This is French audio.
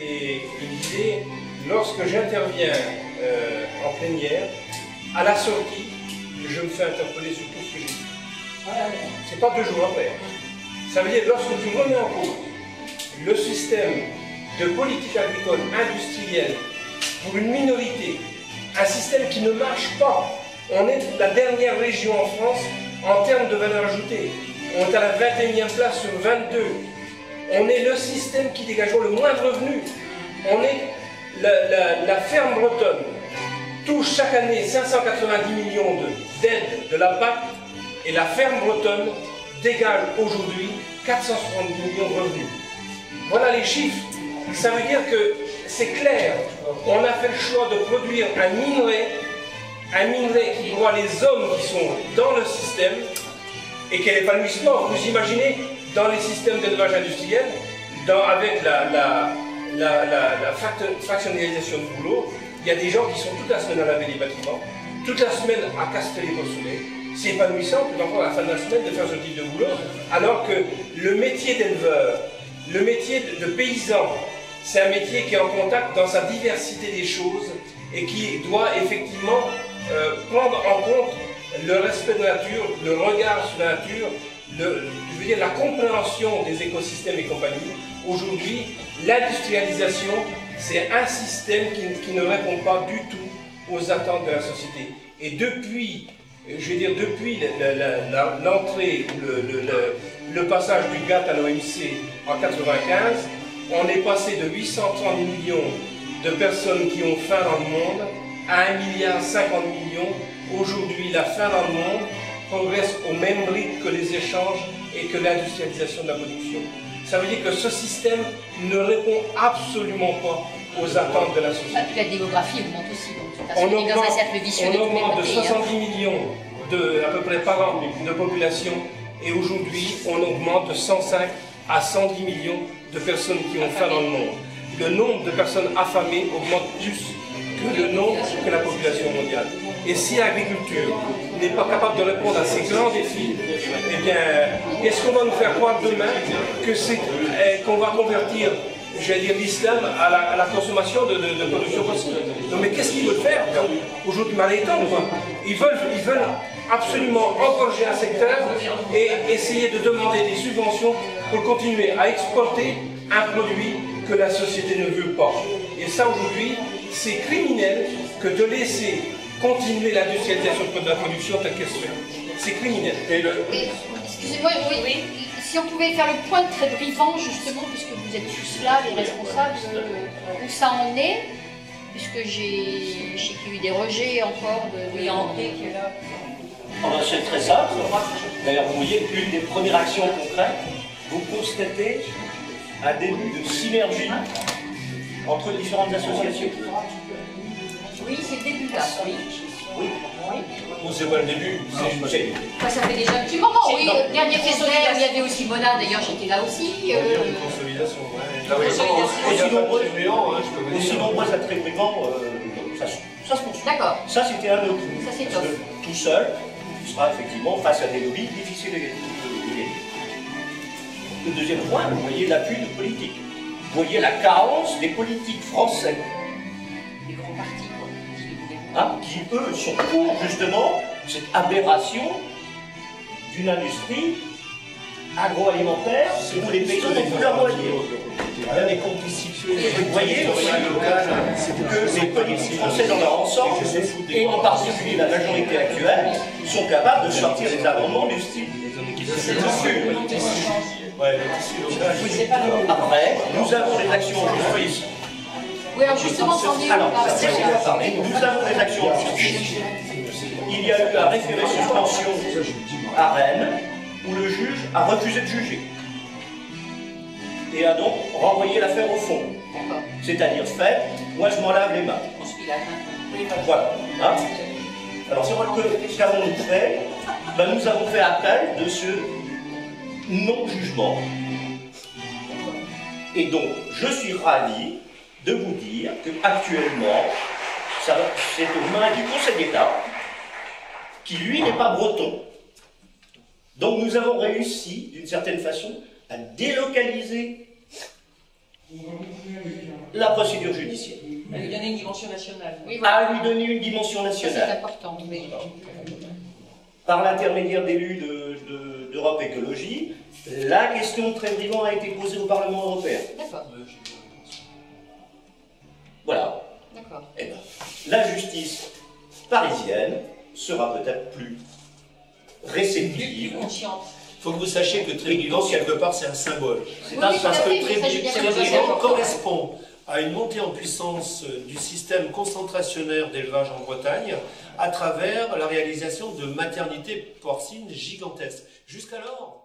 et il disait, lorsque j'interviens en plénière, à la sortie, je me fais interpeller sur tout ce que j'ai dit. C'est pas 2 jours après. Ça veut dire que lorsque tu remets en cause le système de politique agricole industrielle pour une minorité, un système qui ne marche pas. On est la dernière région en France en termes de valeur ajoutée. On est à la 21e place sur 22. On est le système qui dégage le moins de revenus. On est la ferme bretonne touche chaque année 590 millions d'aides de la PAC et la ferme bretonne dégage aujourd'hui 470 millions de revenus. Voilà les chiffres. Ça veut dire que c'est clair. On a fait le choix de produire un minerai qui broie les hommes qui sont dans le système et quel épanouissement. Vous imaginez dans les systèmes d'élevage industriel, avec la fractionnalisation du boulot, il y a des gens qui sont toute la semaine à laver les bâtiments, toute la semaine à casteler au soleil. C'est épanouissant, puis encore à la fin de la semaine de faire ce type de boulot, alors que le métier d'éleveur, le métier de paysan, c'est un métier qui est en contact dans sa diversité des choses et qui doit effectivement prendre en compte le respect de la nature, le regard sur la nature, je veux dire la compréhension des écosystèmes et compagnie. Aujourd'hui, l'industrialisation, c'est un système qui ne répond pas du tout aux attentes de la société. Et depuis, je veux dire, depuis l'entrée, le passage du GATT à l'OMC en 1995, on est passé de 830 millions de personnes qui ont faim dans le monde à 1,50 milliard. Aujourd'hui, la faim dans le monde progresse au même rythme que les échanges et que l'industrialisation de la production. Ça veut dire que ce système ne répond absolument pas aux attentes de la société. La démographie augmente aussi, donc de toute façon, on est dans un cercle vicieux. On augmente de 70 millions à peu près par an de population, et aujourd'hui on augmente de 105 à 110 millions de personnes qui ont faim dans le monde. Le nombre de personnes affamées augmente plus que la population mondiale. Et si l'agriculture n'est pas capable de répondre à ces grands défis, eh bien, est-ce qu'on va nous faire croire demain qu'on va convertir, j'allais dire, l'islam à la consommation de production fossile? Non, mais qu'est-ce qu'ils veulent faire aujourd'hui? Ils veulent absolument engorger un secteur et essayer de demander des subventions pour continuer à exporter un produit que la société ne veut pas. Et ça, aujourd'hui, c'est criminel que de laisser continuer l'industrialisation de la production telle qu'elle se fait. C'est criminel. Excusez-moi, oui. Si on pouvait faire le point très brièvement, justement, puisque vous êtes tous là, les responsables, où ça en est, puisque je sais qu'il y a eu des rejets encore de André qui est là. C'est très simple. D'ailleurs, vous voyez, une des premières actions concrètes, vous constatez un début de synergie entre les différentes associations. Oui, c'est le début là. Oui. Ou c'est pas le début, Ça fait déjà un petit moment, oui. Le dernier questionnaire, il y avait aussi Mona, d'ailleurs j'étais là aussi. Consolidation, Aussi nombreux attribuants, ça se poursuit. D'accord. Ça, c'était un autre. Ça, c'est Parce que tout seul, il sera effectivement face à des lobbies difficiles à gagner. Le deuxième point, vous voyez l'appui de politique. Vous voyez la carence des politiques français. Les grands partis, Qui, eux, sont pour, justement, cette aberration d'une industrie agroalimentaire où les paysans n'ont plus la moitié. Il y a des comptes vous voyez aussi que les politiques français dans leur ensemble, et en particulier la majorité actuelle, sont capables de sortir des amendements du style. Après, nous avons les actions en justice. Oui, alors justement, c'en est Alors, nous avons des actions en justice. Il y a eu un référé suspension à Rennes où le juge a refusé de juger et a donc renvoyé l'affaire au fond. C'est-à-dire fait, moi je m'en lave les mains. Voilà. Hein? Alors, qu'avons-nous fait? Nous avons fait appel de ce non-jugement. Et donc, je suis ravi de vous dire qu'actuellement, c'est aux mains du Conseil d'État, qui lui n'est pas breton. Donc nous avons réussi, d'une certaine façon, à délocaliser la procédure judiciaire. À lui donner une dimension nationale. Oui, voilà. À lui donner une dimension Ça, c'est nationale. important. Oui. Par l'intermédiaire d'élus d'Europe Écologie, la question de Trévis-Vivant a été posée au Parlement européen. D'accord. Voilà. D'accord. Eh ben, la justice parisienne sera peut-être plus réceptive. Consciente. Il faut que vous sachiez que Trévis-Vivant, quelque part, c'est un symbole. C'est Oui, un oui, Parce tout à que fait, mais ça, j'ai bien compris. Trévis-Vivant correspond à une montée en puissance du système concentrationnaire d'élevage en Bretagne à travers la réalisation de maternités porcines gigantesques. Jusqu'alors,